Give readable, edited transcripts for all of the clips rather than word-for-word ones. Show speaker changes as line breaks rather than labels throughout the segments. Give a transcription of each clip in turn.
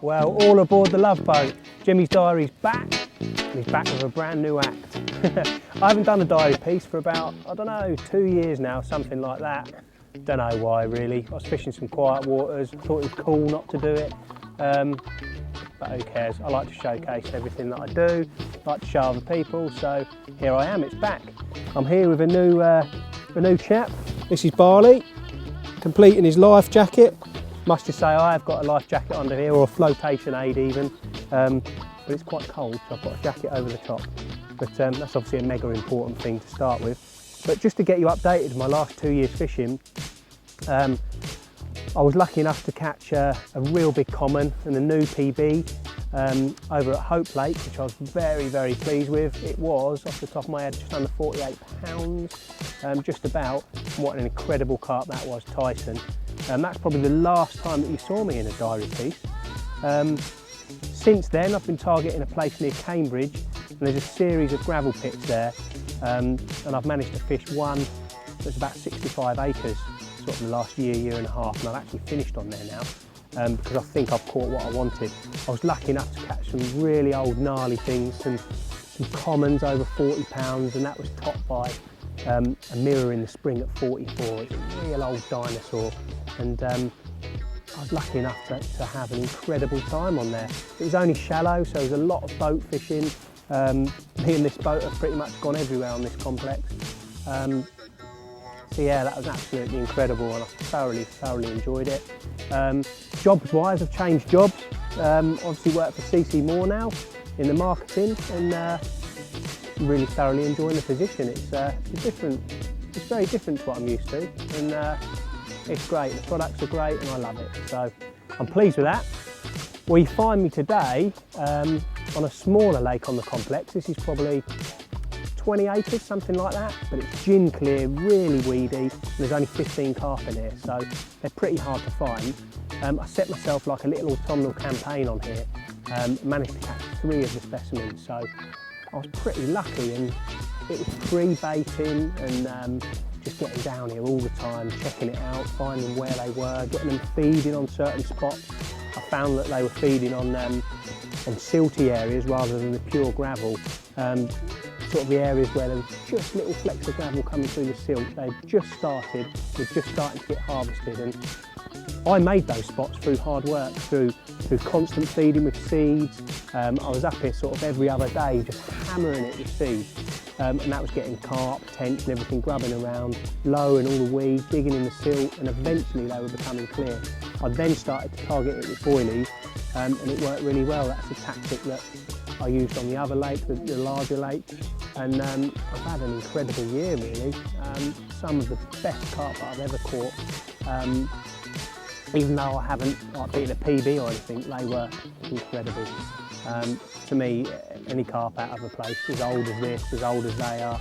Well, all aboard the Love Boat. Jimmy's Diary's back, and he's back with a brand new act. I haven't done a diary piece for about, I don't know, 2 years now, something like that. Don't know why really. I was fishing some quiet waters, thought it was cool not to do it. But who cares? I like to showcase everything that I do, I like to show other people, so here I am, it's back. I'm here with a new chap. This is Barley, completing his life jacket. Must just say I have got a life jacket under here, or a flotation aid even, but it's quite cold, so I've got a jacket over the top. But that's obviously a mega important thing to start with. But just to get you updated with my last 2 years fishing, I was lucky enough to catch a real big common and a new PB over at Hope Lake, which I was very, very pleased with. It was, off the top of my head, just under 48 pounds, just about. What an incredible carp that was, Tyson. That's probably the last time that you saw me in a diary piece. Since then, I've been targeting a place near Cambridge, and there's a series of gravel pits there, and I've managed to fish one that's about 65 acres, sort of in the last year and a half, and I've actually finished on there now, because I think I've caught what I wanted. I was lucky enough to catch some really old gnarly things, some commons over 40 pounds, and that was topped by a mirror in the spring at 44. It's a real old dinosaur, and I was lucky enough to have an incredible time on there. It was only shallow, so there was a lot of boat fishing. Me and this boat have pretty much gone everywhere on this complex. So yeah, that was absolutely incredible, and I thoroughly enjoyed it. Jobs-wise, I've changed jobs. Obviously work for CC Moore now in the marketing, and really thoroughly enjoying the position. It's very different to what I'm used to, and it's great. The products are great, and I love it. So I'm pleased with that. Well, you find me today on a smaller lake on the complex. This is probably 20 acres, something like that, but it's gin clear, really weedy, and there's only 15 carp in here, so they're pretty hard to find. I set myself like a little autumnal campaign on here, managed to catch 3 of the specimens, so I was pretty lucky, and it was pre-baiting and just getting down here all the time, checking it out, finding where they were, getting them feeding on certain spots. I found that they were feeding on silty areas rather than the pure gravel. Sort of the areas where there was just little flecks of gravel coming through the silt. They'd just started, were just starting to get harvested, and I made those spots through hard work, through constant feeding with seeds. I was up here sort of every other day just hammering it with seeds, and that was getting carp, tench and everything grubbing around, lowering all the weeds, digging in the silt, and eventually they were becoming clear. I then started to target it with boilies, and it worked really well. That's a tactic that I used on the other lake, the larger lake, and I've had an incredible year really. Some of the best carp that I've ever caught. Even though I haven't beaten a PB or anything, they were incredible. To me, any carp out of a place, as old as this, as old as they are.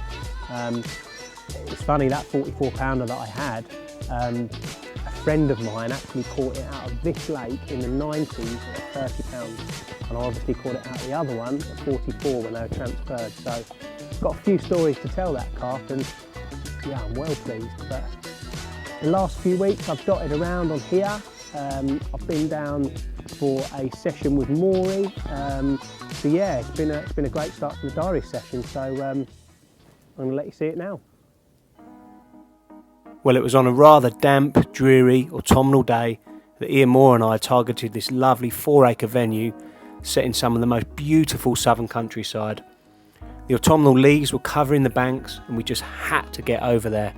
It's funny, that 44 pounder that I had, a friend of mine actually caught it out of this lake in the 90s at 30 pounds. And I obviously caught it out of the other one at 44 when they were transferred. So I've got a few stories to tell that carp, and yeah, I'm well pleased. But the last few weeks I've dotted around on here. I've been down for a session with Maury. So yeah, it's been a great start to the diary session. So I'm going to let you see it now. Well, it was on a rather damp, dreary, autumnal day that Ian Moore and I targeted this lovely 4-acre venue set in some of the most beautiful southern countryside. The autumnal leaves were covering the banks, and we just had to get over there.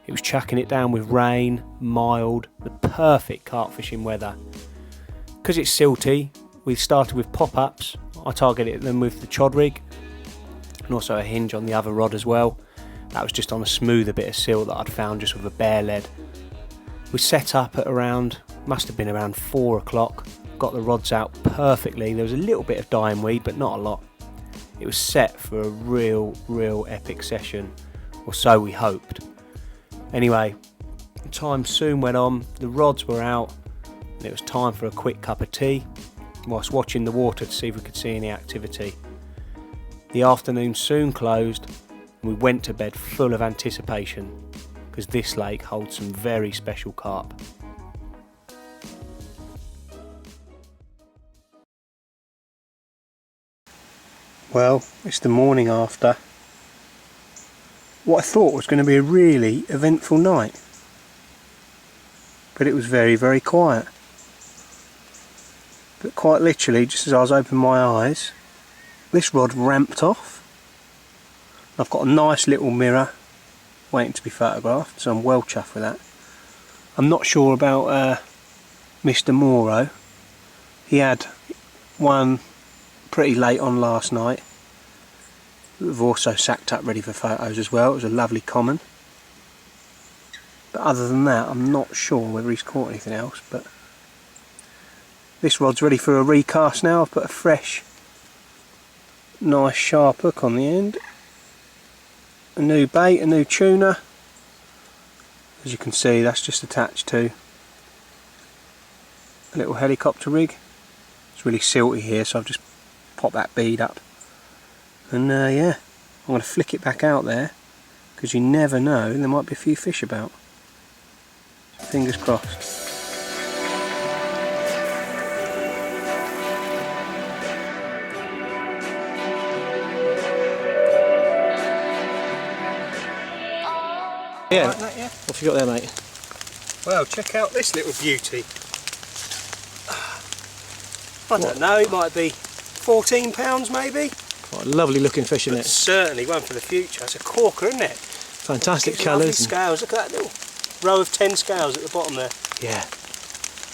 It was chucking it down with rain, mild, the perfect carp fishing weather. Because it's silty, we started with pop-ups. I targeted them with the chod rig, and also a hinge on the other rod as well. That was just on a smoother bit of silt that I'd found just with a bare lead. We set up at must have been around 4 o'clock, got the rods out perfectly. There was a little bit of dying weed, but not a lot. It was set for a real epic session, or so we hoped. Anyway, time soon went on, the rods were out, and it was time for a quick cup of tea, whilst watching the water to see if we could see any activity. The afternoon soon closed, and we went to bed full of anticipation, because this lake holds some very special carp. Well, it's the morning after what I thought was going to be a really eventful night. But it was very, very quiet. But quite literally, just as I was opening my eyes, this rod ramped off. I've got a nice little mirror waiting to be photographed, so I'm well chuffed with that. I'm not sure about Mr. Moro. He had one pretty late on last night. We've also sacked up ready for photos as well. It was a lovely common. But other than that, I'm not sure whether he's caught anything else. But this rod's ready for a recast now. I've put a fresh, nice sharp hook on the end. A new bait, a new tuna. As you can see, that's just attached to a little helicopter rig. It's really silty here, so I've just popped that bead up. And yeah, I'm going to flick it back out there, because you never know, there might be a few fish about. Fingers crossed. Yeah, like that, yeah. What have you got there, mate? Well, check out this little beauty. I don't know, it might be 14 pounds maybe. Quite a lovely looking fish, isn't it? Certainly one for the future. It's a corker, isn't it? Fantastic colours. Scales, look at that little row of 10 scales at the bottom there. Yeah.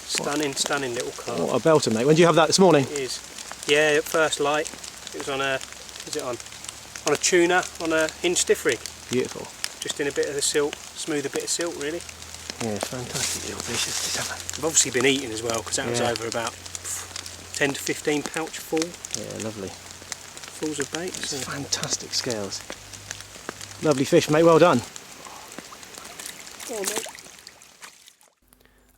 Stunning, stunning little carp. What a belter, mate. When did you have that this morning? It is. Yeah, at first light. It was on a, what's it on? On a tuna, on a hinge stiff rig. Beautiful. Just in a bit of the silt, smooth a bit of silt really. Yeah, fantastic little fish. I've obviously been eating as well, because that was over about 10 to 15 pouch full. Yeah, lovely. Fulls of bait. Fantastic scales. Lovely fish, mate, well done. Oh, mate.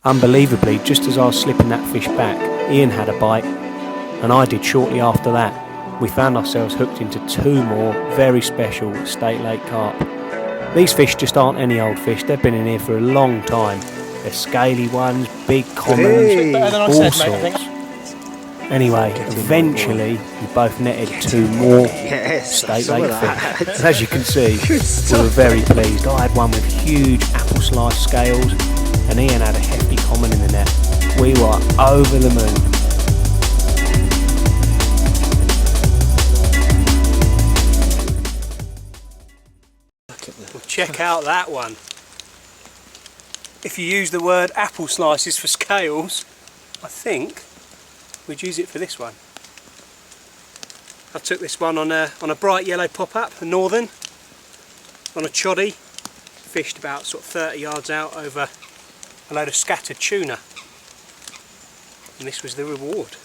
Unbelievably, just as I was slipping that fish back, Ian had a bite, and I did shortly after that. We found ourselves hooked into 2 more very special State Lake carp. These fish just aren't any old fish, they've been in here for a long time. They're scaly ones, big commons, all sorts. Anyway, eventually we both netted 2 more State Lake fish. As you can see, we were very pleased. I had one with huge apple slice scales, and Ian had a hefty common in the net. We were over the moon. Well, check out that one. If you use the word apple slices for scales, I think we'd use it for this one. I took this one on a bright yellow pop-up, a northern, on a choddy, fished about sort of 30 yards out over a load of scattered tuna. And this was the reward.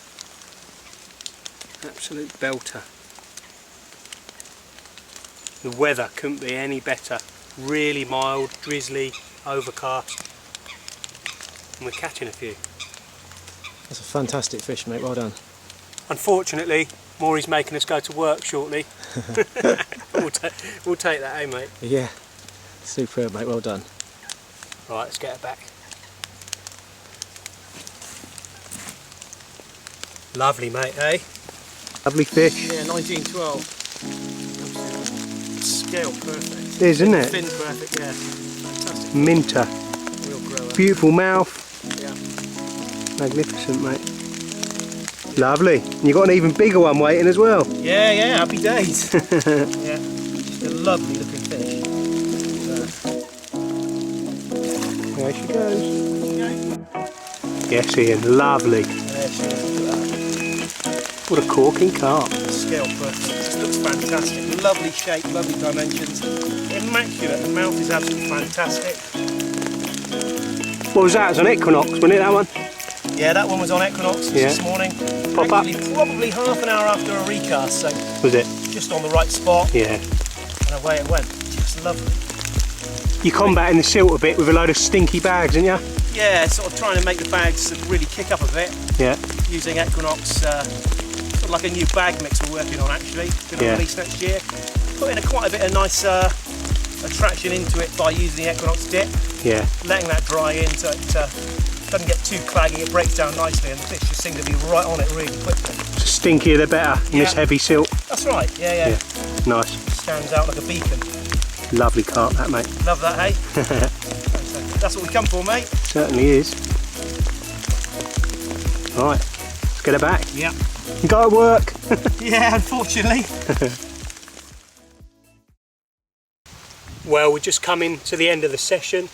Absolute belter. The weather couldn't be any better. Really mild, drizzly, overcast. And we're catching a few. That's a fantastic fish, mate, well done. Unfortunately, Maury's making us go to work shortly. we'll take that, eh, mate? Yeah, superb, mate, well done. Right, let's get her back. Lovely, mate, eh? Lovely fish. Yeah, 1912. Scale perfect. It is, isn't it? Fin perfect, yeah. Fantastic. Minter. Real grower. Beautiful mouth. Yeah. Magnificent, mate. Lovely. And you've got an even bigger one waiting as well. Yeah, yeah, happy days. Yeah, just a lovely looking fish. There she goes. Yes, Ian, lovely. There she is. What a corking carp. Scale perfect. This looks fantastic. Lovely shape, lovely dimensions. Immaculate. The mouth is absolutely fantastic. What was that? It was on Equinox, wasn't it, that one? Yeah, that one was on Equinox this morning. Pop up? Probably half an hour after a recast, so was it? Just on the right spot. Yeah. And away it went. Just lovely. You're combating the silt a bit with a load of stinky bags, aren't you? Yeah, sort of trying to make the bags really kick up a bit. Yeah. Using Equinox, sort of like a new bag mix we're working on actually. Going to release next year. Putting quite a bit of nice attraction into it by using the Equinox dip. Yeah. Letting that dry in so it
doesn't get too claggy, it breaks down nicely, and the fish just seem to be right on it really quickly.
The stinkier the better in this heavy silt.
That's right, yeah.
Nice.
Stands out like a beacon.
Lovely carp that, mate.
Love that, hey? That's what we come for, mate.
Certainly is. Right, let's get her back.
Yeah.
Go to work.
Yeah, unfortunately.
Well, we're just coming to the end of the session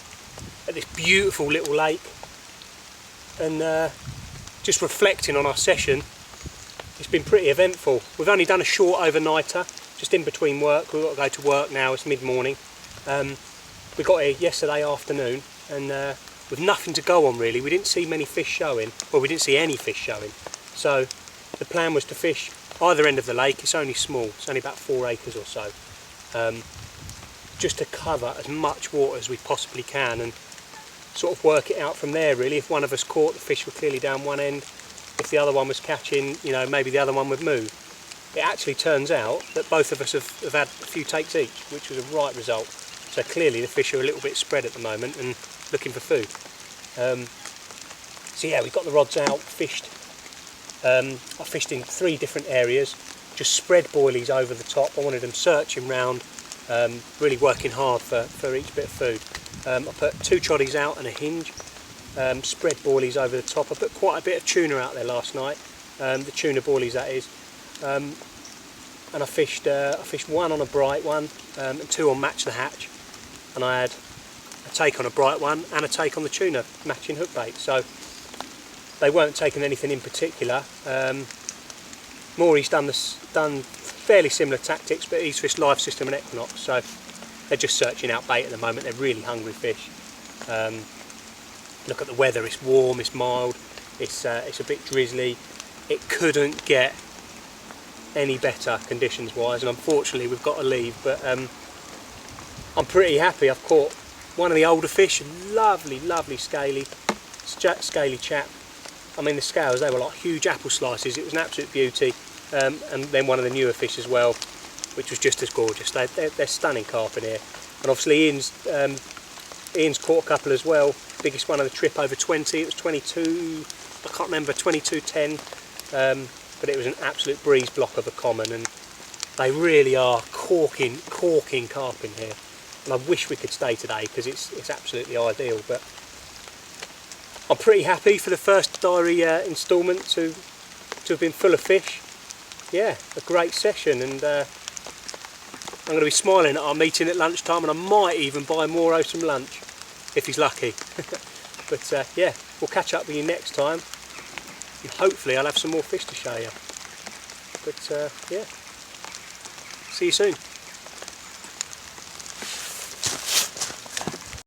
at this beautiful little lake, and just reflecting on our session. It's been pretty eventful. We've only done a short overnighter, just in between work. We've got to go to work now, it's mid-morning. We got here yesterday afternoon, and with nothing to go on really. We didn't see many fish showing, well, we didn't see any fish showing. So the plan was to fish either end of the lake. It's only small, it's only about 4 acres or so. Just to cover as much water as we possibly can and sort of work it out from there really. If one of us caught, the fish were clearly down one end. If the other one was catching, you know, maybe the other one would move. It actually turns out that both of us have had a few takes each, which was a right result. So clearly the fish are a little bit spread at the moment and looking for food. So yeah, we've got the rods out, fished. I fished in 3 different areas, just spread boilies over the top. I wanted them searching round, really working hard for each bit of food. I put 2 troddies out and a hinge, spread boilies over the top. I put quite a bit of tuna out there last night, the tuna boilies that is. And I fished 1 on a bright one and 2 on match the hatch, and I had a take on a bright one and a take on the tuna matching hook bait. So they weren't taking anything in particular. Maury's done fairly similar tactics, but he's fished live system and equinox, so they're just searching out bait at the moment. They're really hungry fish. Look at the weather, it's warm, it's mild, it's a bit drizzly. It couldn't get any better conditions wise, and unfortunately we've got to leave, but I'm pretty happy. I've caught one of the older fish, lovely scaly chap. I mean, the scales, they were like huge apple slices. It was an absolute beauty. And then one of the newer fish as well, which was just as gorgeous. They're stunning carp in here. And obviously Ian's caught a couple as well. Biggest one of the trip, over 20. It was 22, I can't remember, 22.10. But it was an absolute breeze block of a common, and they really are corking carp in here. And I wish we could stay today because it's absolutely ideal. But I'm pretty happy for the first diary instalment to have been full of fish. Yeah, a great session, and I'm going to be smiling at our meeting at lunchtime, and I might even buy Mauro some lunch if he's lucky. But yeah, we'll catch up with you next time, and hopefully I'll have some more fish to show you. But yeah, see you soon.